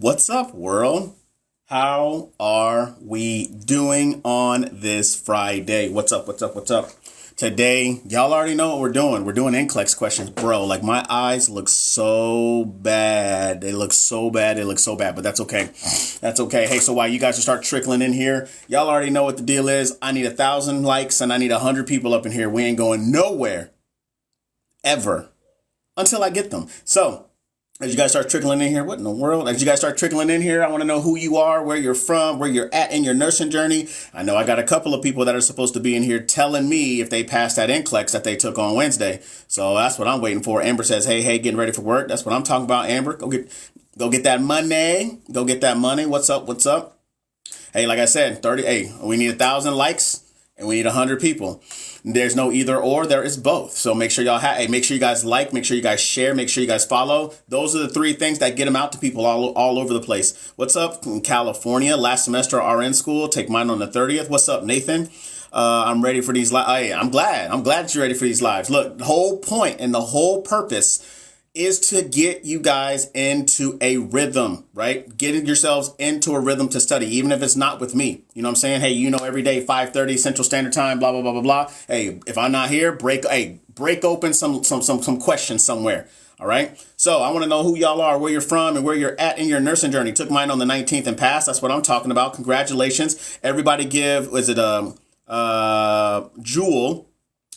What's up, world? How are we doing on this Friday? What's up? Today, y'all already know what we're doing. We're doing NCLEX questions, bro. Like, my eyes look so bad. They look so bad, but that's okay. Hey, so while you guys start trickling in here, y'all already know what the deal is. I need 1,000 likes and I need 100 people up in here. We ain't going nowhere ever until I get them. So, as you guys start trickling in here, what in the world? As you guys start trickling in here, I want to know who you are, where you're from, where you're at in your nursing journey. I know I got a couple of people that are supposed to be in here telling me if they passed that NCLEX that they took on Wednesday. So that's what I'm waiting for. Amber says, hey, getting ready for work. That's what I'm talking about, Amber. Go get that money. Go get that money. What's up? Hey, like I said, we need 1,000 likes and we need 100 people. There's no either or, there is both. So make sure make sure you guys like, make sure you guys share, make sure you guys follow. Those are the three things that get them out to people all over the place. What's up in California? Last semester RN school. Take mine on the 30th. What's up, Nathan? I'm ready for these lives. I'm glad that you're ready for these lives. Look, the whole point and the whole purpose is to get you guys into a rhythm, right? Getting yourselves into a rhythm to study, even if it's not with me. You know what I'm saying? Hey, every day, 5:30 Central Standard Time, blah, blah, blah, blah, blah. Hey, if I'm not here, break open some questions somewhere. All right. So I want to know who y'all are, where you're from, and where you're at in your nursing journey. Took mine on the 19th and passed. That's what I'm talking about. Congratulations. Everybody Jewel.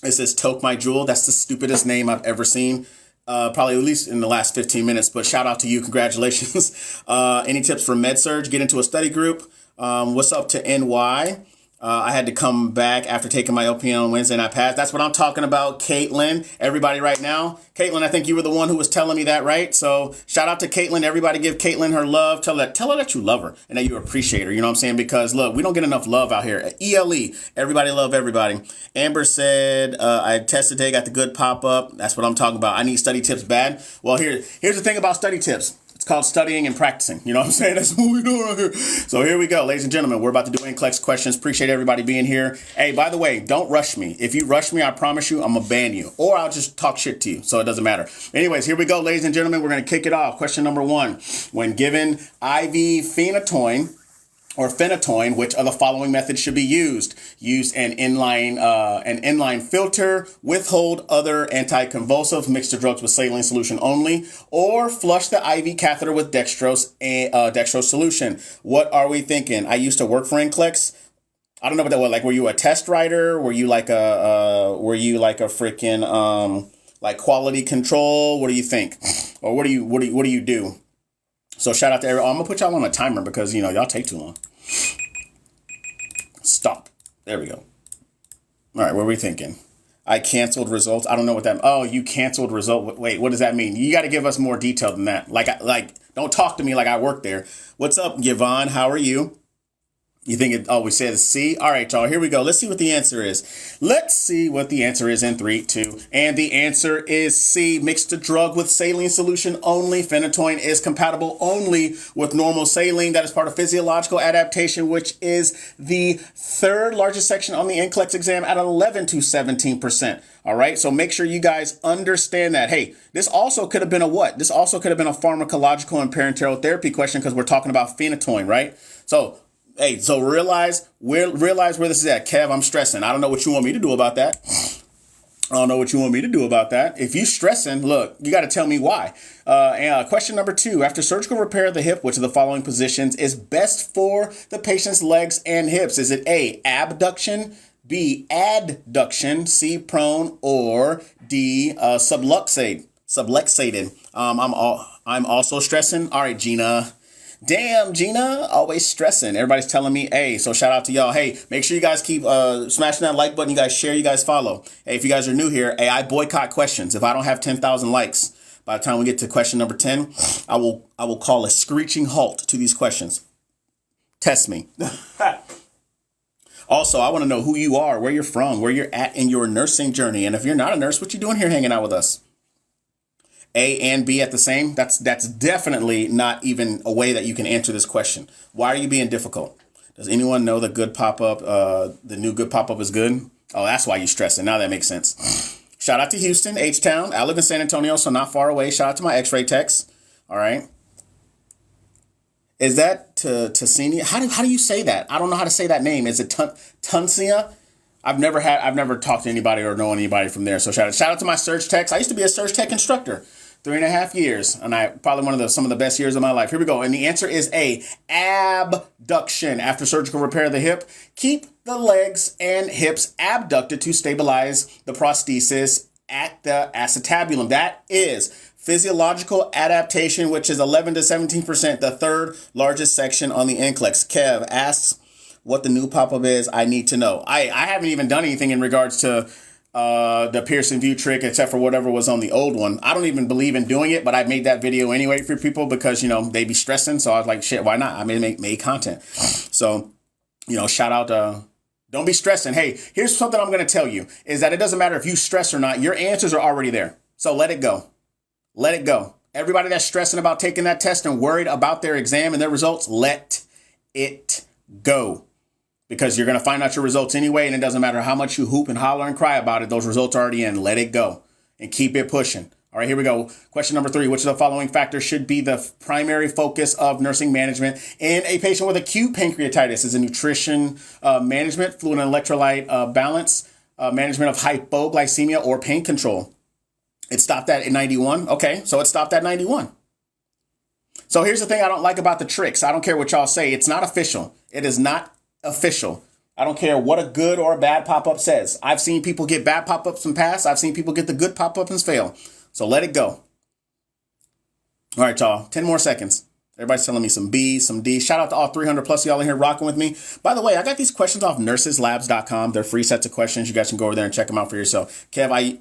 It says Toke My Jewel. That's the stupidest name I've ever seen. Probably at least in the last 15 minutes, but shout out to you. Congratulations. Any tips for MedSurg? Get into a study group. What's up to NY? I had to come back after taking my LPN on Wednesday and I passed. That's what I'm talking about, Caitlin. Everybody right now. Caitlin, I think you were the one who was telling me that, right? So shout out to Caitlin. Everybody give Caitlin her love. Tell her that you love her and that you appreciate her. You know what I'm saying? Because look, we don't get enough love out here. ELE, everybody love everybody. Amber said, I tested today, got the good pop-up. That's what I'm talking about. I need study tips bad. Well, here's the thing about study tips. It's called studying and practicing. You know what I'm saying? That's what we do right here. So here we go, ladies and gentlemen. We're about to do NCLEX questions. Appreciate everybody being here. Hey, by the way, don't rush me. If you rush me, I promise you, I'm going to ban you. Or I'll just talk shit to you. So it doesn't matter. Anyways, here we go, ladies and gentlemen. We're going to kick it off. Question number 1. When given IV phenytoin, which of the following methods should be used? Use an inline filter, withhold other anticonvulsives, mix the drugs with saline solution only, or flush the IV catheter with dextrose solution. What are we thinking? I used to work for NCLEX. I don't know what that was. Like, were you a test writer? Were you like a freaking like quality control? What do you think? Or what do you do? So shout out to everyone. I'm going to put y'all on a timer because, y'all take too long. Stop. There we go. All right, what are we thinking? I canceled results. I don't know what that. Oh, you canceled result. Wait, what does that mean? You got to give us more detail than that. Like, don't talk to me like I work there. What's up, Yvonne? How are you? You think it always says C? All right, y'all, here we go. Let's see what the answer is. Let's see what the answer is in 3, 2. And the answer is C. Mix the drug with saline solution only. Phenytoin is compatible only with normal saline. That is part of physiological adaptation, which is the third largest section on the NCLEX exam at 11 to 17%. All right, so make sure you guys understand that. Hey, this also could have been a what? This also could have been a pharmacological and parenteral therapy question because we're talking about phenytoin, right? So realize where this is at. Kev, I'm stressing. I don't know what you want me to do about that. If you stressing, look, you got to tell me why. Question number 2. After surgical repair of the hip, which of the following positions is best for the patient's legs and hips? Is it A, abduction, B, adduction, C, prone, or D, subluxated? I'm also stressing. All right, Gina. Damn, Gina, always stressing. Everybody's telling me A, so shout out to y'all. Hey, make sure you guys keep smashing that like button. You guys share, you guys follow. Hey, if you guys are new here, hey, I boycott questions. If I don't have 10,000 likes by the time we get to question number 10, I will call a screeching halt to these questions. Test me. Also, I want to know who you are, where you're from, where you're at in your nursing journey. And if you're not a nurse, what you doing here hanging out with us? A and B at the same? That's definitely not even a way that you can answer this question. Why are you being difficult? Does anyone know the good pop-up, the new good pop-up is good? Oh, that's why you're stressing. Now that makes sense. Shout out to Houston, H-Town. I live in San Antonio, so not far away. Shout out to my X-ray techs. All right. Is that Tensina? How do you say that? I don't know how to say that name. Is it Tunsia? I've never talked to anybody or know anybody from there. So shout out to my surge techs. I used to be a surge tech instructor, 3.5 years, and I probably some of the best years of my life. Here we go. And the answer is A, abduction. After surgical repair of the hip, keep the legs and hips abducted to stabilize the prosthesis at the acetabulum. That is physiological adaptation, which is 11 to 17%, the third largest section on the NCLEX. Kev asks what the new pop-up is. I need to know. I haven't even done anything in regards to the Pearson View trick, except for whatever was on the old one. I don't even believe in doing it, but I made that video anyway for people because, they be stressing. So I was like, shit, why not? I mean, made content. So, shout out don't be stressing. Hey, here's something I'm going to tell you is that it doesn't matter if you stress or not. Your answers are already there. So let it go. Let it go. Everybody that's stressing about taking that test and worried about their exam and their results, let it go. Because you're going to find out your results anyway, and it doesn't matter how much you hoop and holler and cry about it. Those results are already in. Let it go and keep it pushing. All right, here we go. Question number 3. Which of the following factors should be the primary focus of nursing management in a patient with acute pancreatitis? Is it nutrition management, fluid and electrolyte balance, management of hypoglycemia, or pain control? It stopped at 91. Okay, so it stopped at 91. So here's the thing I don't like about the tricks. I don't care what y'all say. It's not official. It is not official. I don't care what a good or a bad pop-up says. I've seen people get bad pop-ups and pass. I've seen people get the good pop-ups and fail. So let it go. All right, y'all. 10 more seconds. Everybody's telling me some B's, some D's. Shout out to all 300 plus y'all in here rocking with me. By the way, I got these questions off nurseslabs.com. They're free sets of questions. You guys can go over there and check them out for yourself. Kev, I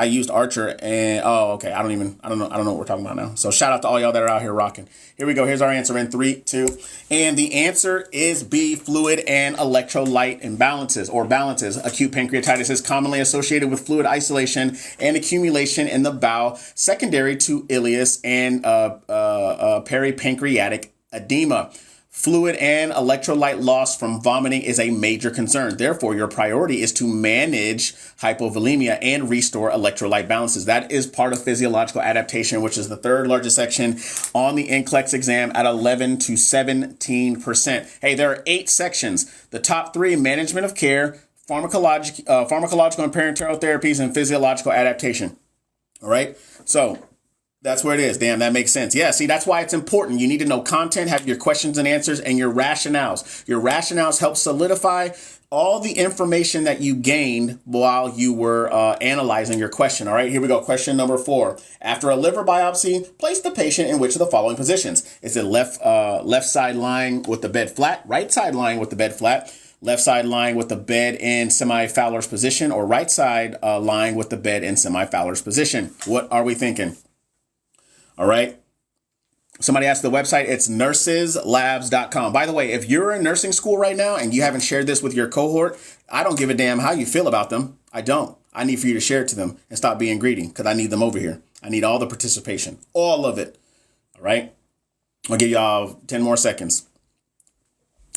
used Archer and okay. I don't know what we're talking about now. So shout out to all y'all that are out here rocking. Here we go. Here's our answer in 3, 2. And the answer is B, fluid and electrolyte imbalances or balances. Acute pancreatitis is commonly associated with fluid isolation and accumulation in the bowel, secondary to ileus and peripancreatic edema. Fluid and electrolyte loss from vomiting is a major concern. Therefore, your priority is to manage hypovolemia and restore electrolyte balances. That is part of physiological adaptation, which is the third largest section on the NCLEX exam at 11 to 17%. Hey, there are 8 sections. The top 3, management of care, pharmacological and parenteral therapies, and physiological adaptation. All right. So that's where it is. Damn, that makes sense. Yeah, see, that's why it's important. You need to know content, have your questions and answers, and your rationales. Your rationales help solidify all the information that you gained while you were analyzing your question. All right, here we go. Question number 4. After a liver biopsy, place the patient in which of the following positions? Is it left side lying with the bed flat, right side lying with the bed flat, left side lying with the bed in semi-Fowler's position, or right side lying with the bed in semi-Fowler's position? What are we thinking? All right. Somebody asked the website. It's nurseslabs.com. By the way, if you're in nursing school right now and you haven't shared this with your cohort, I don't give a damn how you feel about them. I don't. I need for you to share it to them and stop being greedy because I need them over here. I need all the participation, all of it. All right. I'll give y'all 10 more seconds.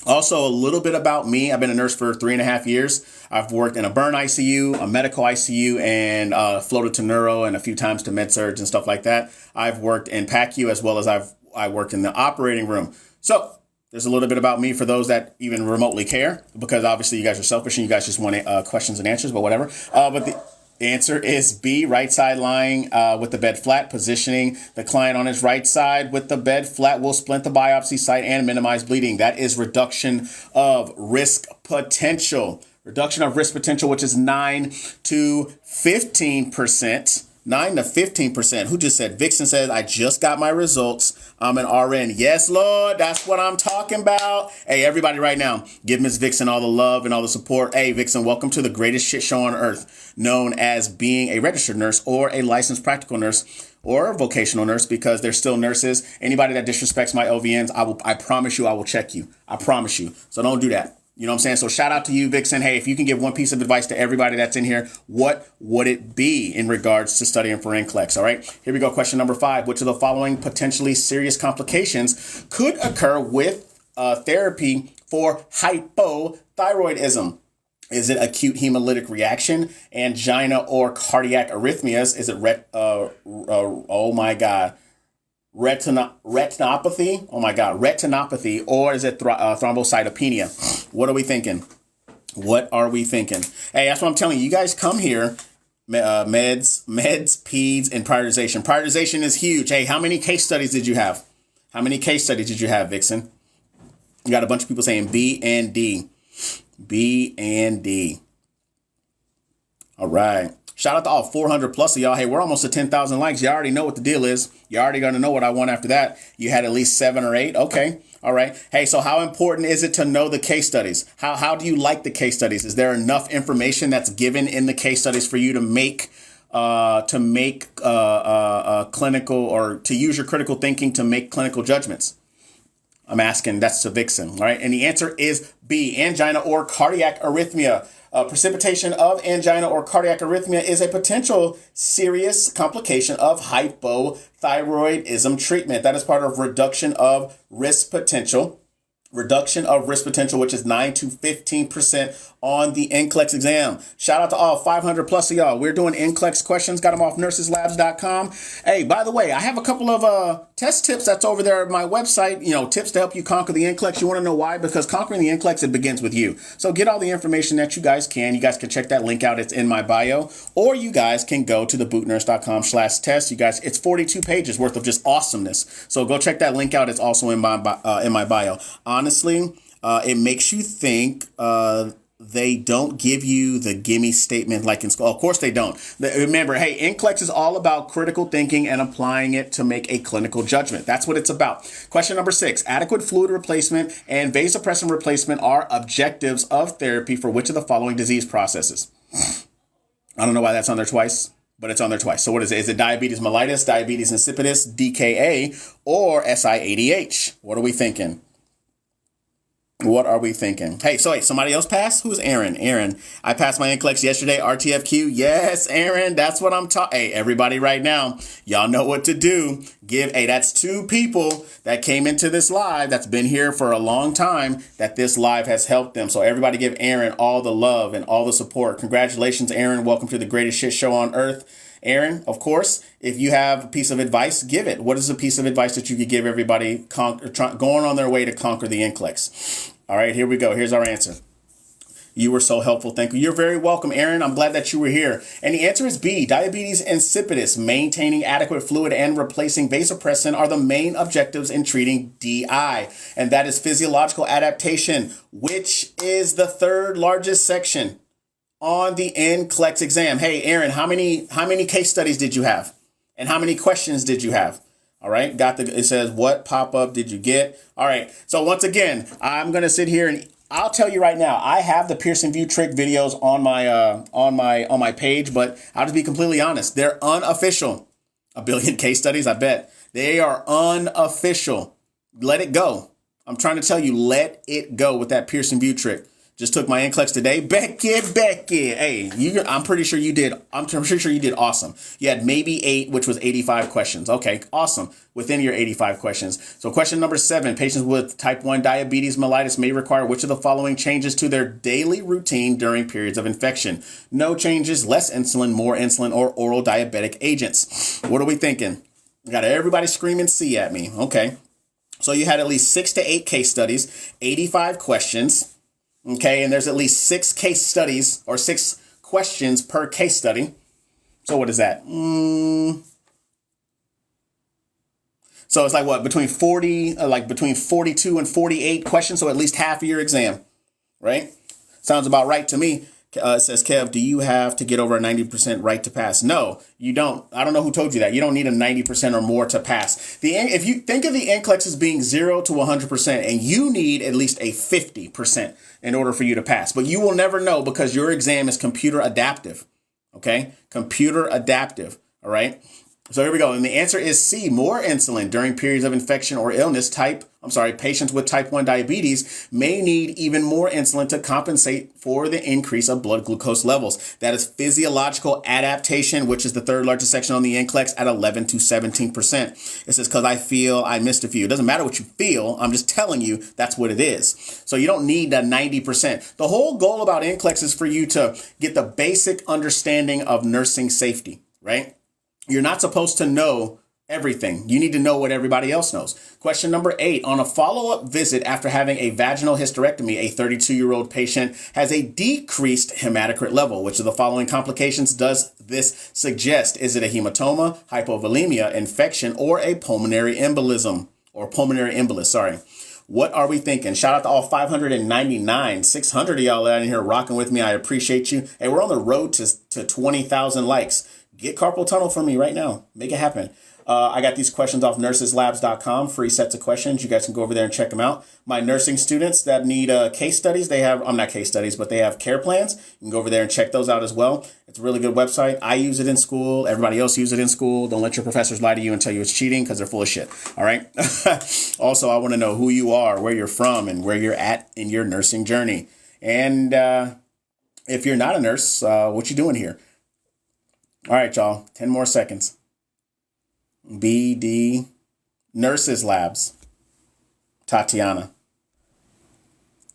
Also, a little bit about me. I've been a nurse for 3.5 years. I've worked in a burn ICU, a medical ICU, and floated to neuro and a few times to med surg and stuff like that. I've worked in PACU as well as I worked in the operating room. So there's a little bit about me for those that even remotely care, because obviously you guys are selfish and you guys just want questions and answers, but whatever. But the answer is B, right side lying with the bed flat, positioning the client on his right side with the bed flat will splint the biopsy site and minimize bleeding. That is reduction of risk potential. Reduction of risk potential, which is 9 to 15%. 9 to 15%. Who just said? Vixen says, I just got my results. I'm an RN. Yes, Lord. That's what I'm talking about. Hey, everybody right now, give Miss Vixen all the love and all the support. Hey, Vixen, welcome to the greatest shit show on earth, known as being a registered nurse or a licensed practical nurse or a vocational nurse, because they're still nurses. Anybody that disrespects my OVNs, I promise you, I will check you. I promise you. So don't do that. You know what I'm saying? So shout out to you, Vixen. Hey, if you can give one piece of advice to everybody that's in here, what would it be in regards to studying for NCLEX? All right, here we go. Question number 5. Which of the following potentially serious complications could occur with therapy for hypothyroidism? Is it acute hemolytic reaction, angina, or cardiac arrhythmias? Is it oh my God. retinopathy? Oh my God, retinopathy, or is it thrombocytopenia? What are we thinking? What are we thinking? Hey, that's what I'm telling you. You guys come here. Meds, peds, and prioritization. Prioritization is huge. Hey, how many case studies did you have? How many case studies did you have, Vixen? You got a bunch of people saying B and D. B and D. All right. Shout out to all 400 plus of y'all. Hey, we're almost at 10,000 likes. You already know what the deal is. You already going to know what I want after that. You had at least 7 or 8. Okay. All right. Hey, so how important is it to know the case studies? How do you like the case studies? Is there enough information that's given in the case studies for you to make clinical, or to use your critical thinking to make clinical judgments? I'm asking, that's to Vixen, right? And the answer is B, angina or cardiac arrhythmia. Precipitation of angina or cardiac arrhythmia is a potential serious complication of hypothyroidism treatment. That is part of reduction of risk potential. Reduction of risk potential, which is 9 to 15% on the NCLEX exam. Shout out to all 500 plus of y'all. We're doing NCLEX questions. Got them off nurseslabs.com. Hey, by the way, I have a couple of test tips that's over there at my website. You know, tips to help you conquer the NCLEX. You want to know why? Because conquering the NCLEX, it begins with you. So get all the information that you guys can. You guys can check that link out. It's in my bio. Or you guys can go to thebootnurse.com/test. You guys, it's 42 pages worth of just awesomeness. So go check that link out. It's also in my bio. Honestly, it makes you think they don't give you the gimme statement like in school. Of course they don't. Remember, hey, NCLEX is all about critical thinking and applying it to make a clinical judgment. That's what it's about. Question number 6, adequate fluid replacement and vasopressin replacement are objectives of therapy for which of the following disease processes? I don't know why that's on there twice, but it's on there twice. So what is it? Is it diabetes mellitus, diabetes insipidus, DKA, or SIADH? What are we thinking? What are we thinking? Hey, so wait, somebody else passed? Who's Aaron? Aaron, I passed my NCLEX yesterday, RTFQ. Yes, Aaron, that's what I'm talking. Hey, everybody right now, y'all know what to do. Hey, that's 2 people that came into this live that's been here for a long time that this live has helped them. So everybody give Aaron all the love and all the support. Congratulations, Aaron. Welcome to the greatest shit show on earth. Aaron, of course, if you have a piece of advice, give it. What is a piece of advice that you could give everybody going on their way to conquer the NCLEX? All right, here we go. Here's our answer. You were so helpful. Thank you. You're very welcome, Aaron. I'm glad that you were here. And the answer is B, diabetes insipidus. Maintaining adequate fluid and replacing vasopressin are the main objectives in treating DI. And that is physiological adaptation, which is the 3rd largest section on the NCLEX exam. Hey, Aaron, how many case studies did you have? And how many questions did you have? All right. It says, what pop-up did you get? All right. So once again, I'm going to sit here and I'll tell you right now, I have the Pearson VUE trick videos on my page, but I'll just be completely honest. They're unofficial. A billion case studies, I bet. They are unofficial. Let it go. I'm trying to tell you, let it go with that Pearson VUE trick. Just took my NCLEX today. Becky. Hey, I'm pretty sure you did awesome. You had maybe 8, which was 85 questions. Okay, awesome. Within your 85 questions. So question number 7, patients with type 1 diabetes mellitus may require which of the following changes to their daily routine during periods of infection? No changes, less insulin, more insulin, or oral diabetic agents. What are we thinking? We got everybody screaming C at me. Okay. So you had at least 6 to 8 case studies, 85 questions. Okay, and there's at least 6 case studies or 6 questions per case study. So what is that? So it's like what, between 42 and 48 questions. So at least half of your exam, right? Sounds about right to me. It says, Kev, do you have to get over a 90% right to pass? No, you don't. I don't know who told you that. You don't need a 90% or more to pass. If you think of the NCLEX as being 0 to 100%, and you need at least a 50% in order for you to pass. But you will never know because your exam is computer adaptive. Okay? Computer adaptive. All right? So here we go. And the answer is C, more insulin during periods of infection or illness. Patients with type 1 diabetes may need even more insulin to compensate for the increase of blood glucose levels. That is physiological adaptation, which is the 3rd largest section on the NCLEX at 11 to 17%. It says, because I feel I missed a few. It doesn't matter what you feel. I'm just telling you that's what it is. So you don't need that 90%. The whole goal about NCLEX is for you to get the basic understanding of nursing safety, right? You're not supposed to know Everything. You need to know what everybody else knows. Question number 8. On a follow-up visit after having a vaginal hysterectomy, a 32-year-old patient has a decreased hematocrit level. Which of the following complications does this suggest? Is it a hematoma, hypovolemia, infection, or a pulmonary embolism? Or pulmonary embolus, sorry. What are we thinking? Shout out to all 599, 600 of y'all out in here rocking with me. I appreciate you. Hey, we're on the road to 20,000 likes. Get carpal tunnel for me right now. Make it happen. I got these questions off nurseslabs.com, free sets of questions. You guys can go over there and check them out. My nursing students that need case studies, they have, I'm not case studies, but they have care plans. You can go over there and check those out as well. It's a really good website. I use it in school. Everybody else uses it in school. Don't let your professors lie to you and tell you it's cheating because they're full of shit. All right. Also, I want to know who you are, where you're from, and where you're at in your nursing journey. And if you're not a nurse, what you doing here? All right, y'all. 10 more seconds. BD Nurses Labs. Tatiana.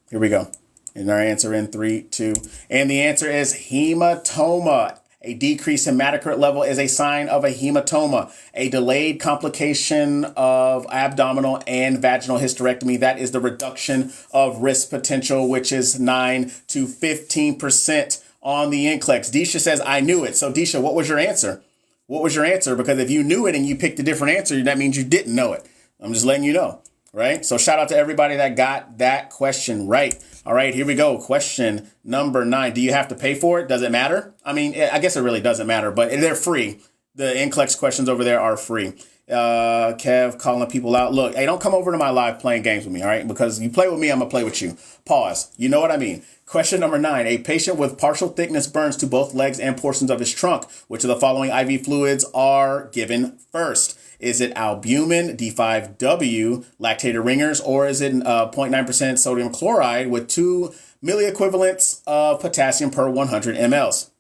Here we go. And our answer in 3, 2. And the answer is hematoma. A decreased hematocrit level is a sign of a hematoma, a delayed complication of abdominal and vaginal hysterectomy. That is the reduction of risk potential, which is 9 to 15% on the NCLEX. Disha says, I knew it. So Disha, what was your answer? What was your answer? Because if you knew it and you picked a different answer, that means you didn't know it. I'm just letting you know, right? So shout out to everybody that got that question right. All right, here we go. Question number 9. Do you have to pay for it? Does it matter? I mean, I guess it really doesn't matter, but they're free. The NCLEX questions over there are free. Kev calling people out. Look, hey, don't come over to my live playing games with me, all right? Because you play with me, I'm going to play with you. Pause. You know what I mean? Question number 9. A patient with partial thickness burns to both legs and portions of his trunk. Which of the following IV fluids are given first? Is it albumin, D5W, lactated ringers, or is it 0.9% sodium chloride with 2 milliequivalents of potassium per 100 mLs?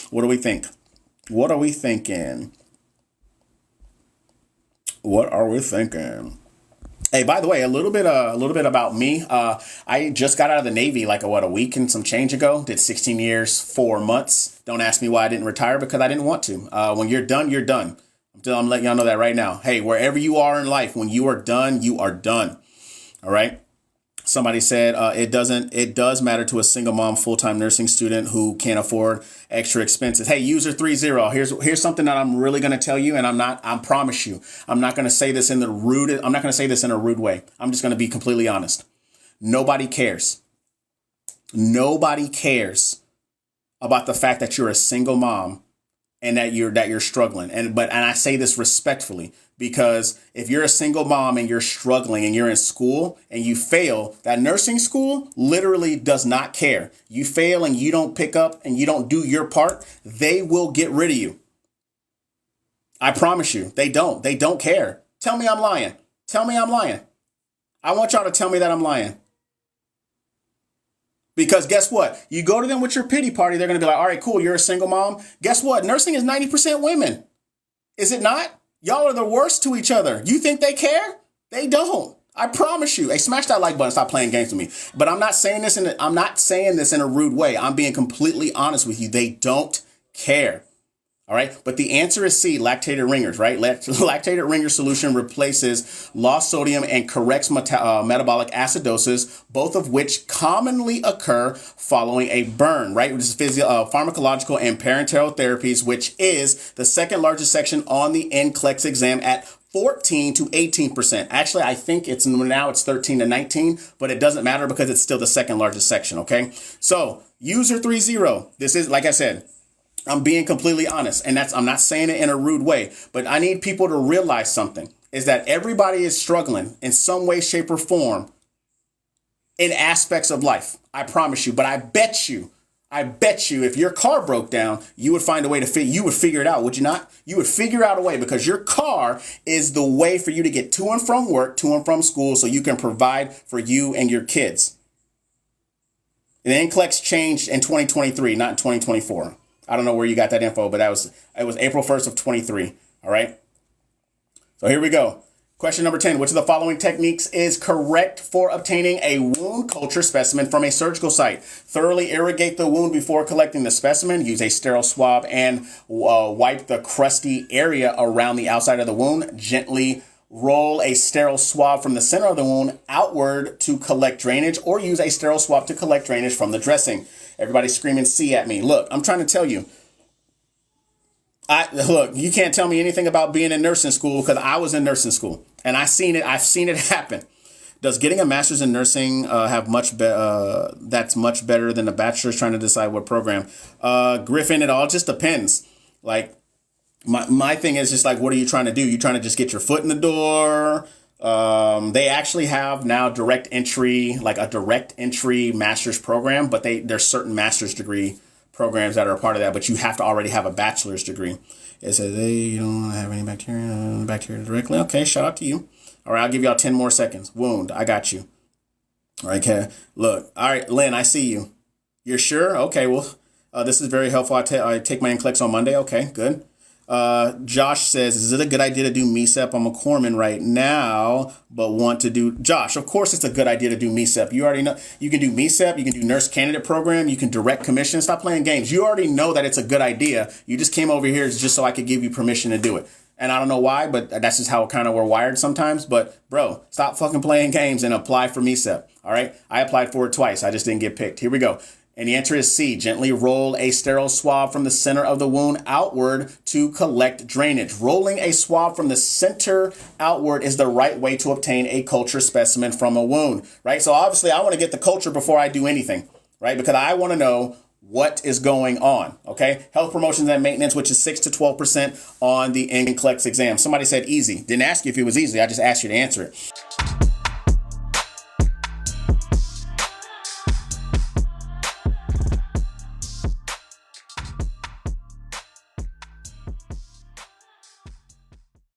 What do we think? What are we thinking? What are we thinking? Hey, by the way, a little bit about me. I just got out of the Navy like a week and some change ago. Did 16 years, 4 months. Don't ask me why I didn't retire, because I didn't want to. When you're done, you're done. I'm letting y'all know that right now. Hey, wherever you are in life, when you are done, you are done. All right. Somebody said it does matter to a single mom full-time nursing student who can't afford extra expenses. Hey, user 30, here's something that I'm really going to tell you, and I promise you, I'm not going to say this in a rude way. I'm just going to be completely honest. Nobody cares. Nobody cares about the fact that you're a single mom and that you're struggling. And I say this respectfully, because if you're a single mom and you're struggling and you're in school and you fail, that nursing school literally does not care. You fail and you don't pick up and you don't do your part, they will get rid of you. I promise you, they don't. They don't care. Tell me I'm lying. Tell me I'm lying. I want y'all to tell me that I'm lying. Because guess what? You go to them with your pity party, they're going to be like, all right, cool, you're a single mom. Guess what? Nursing is 90% women. Is it not? Y'all are the worst to each other. You think they care? They don't. I promise you. Hey, smash that like button. Stop playing games with me. But I'm not saying this in a rude way. I'm being completely honest with you. They don't care. All right. But the answer is C, lactated ringers, right? Lactated ringer solution replaces lost sodium and corrects metabolic acidosis, both of which commonly occur following a burn, right? Which is pharmacological and parenteral therapies, which is the second largest section on the NCLEX exam at 14 to 18%. Actually, I think it's 13 to 19, but it doesn't matter because it's still the second largest section. Okay. So user 30, this is, like I said, I'm being completely honest, and I'm not saying it in a rude way, but I need people to realize something, is that everybody is struggling in some way, shape, or form in aspects of life. I promise you. But I bet you, if your car broke down, you would find a way you would figure it out, would you not? You would figure out a way, because your car is the way for you to get to and from work, to and from school, so you can provide for you and your kids. The NCLEX changed in 2023, not in 2024. I don't know where you got that info, but it was April 1st of 23. All right. So here we go. Question number 10. Which of the following techniques is correct for obtaining a wound culture specimen from a surgical site? Thoroughly irrigate the wound before collecting the specimen. Use a sterile swab and wipe the crusty area around the outside of the wound. Gently roll a sterile swab from the center of the wound outward to collect drainage, or use a sterile swab to collect drainage from the dressing. Everybody screaming C at me. Look, I'm trying to tell you. Look, you can't tell me anything about being in nursing school, because I was in nursing school and I've seen it happen. Does getting a master's in nursing have that's much better than a bachelor's? Trying to decide what program. Griffin, it all just depends. Like my thing is just like, what are you trying to do? You trying to just get your foot in the door? They actually have now direct entry, like a direct entry master's program, but there's certain master's degree programs that are a part of that, but you have to already have a bachelor's degree. It says, hey, you don't have any bacteria directly. Okay, shout out to you. All right, I'll give y'all 10 more seconds. Wound, I got you. All right, okay. Look, all right, Lynn, I see you. You're sure? Okay, well, this is very helpful. I take my NCLEX on Monday. Okay, good. Josh says, is it a good idea to do MECEP? I'm a corpsman right now, but want to do... Josh, of course it's a good idea to do MECEP. You already know. You can do MECEP. You can do nurse candidate program. You can direct commission. Stop playing games. You already know that it's a good idea. You just came over here just so I could give you permission to do it. And I don't know why, but that's just how kind of we're wired sometimes. But bro, stop fucking playing games and apply for MECEP. All right. I applied for it twice. I just didn't get picked. Here we go. And the answer is C. Gently roll a sterile swab from the center of the wound outward to collect drainage. Rolling a swab from the center outward is the right way to obtain a culture specimen from a wound, right? So obviously I want to get the culture before I do anything, right? Because I want to know what is going on, okay? Health promotions and maintenance, which is 6 to 12% on the NCLEX exam. Somebody said easy. Didn't ask you if it was easy. I just asked you to answer it.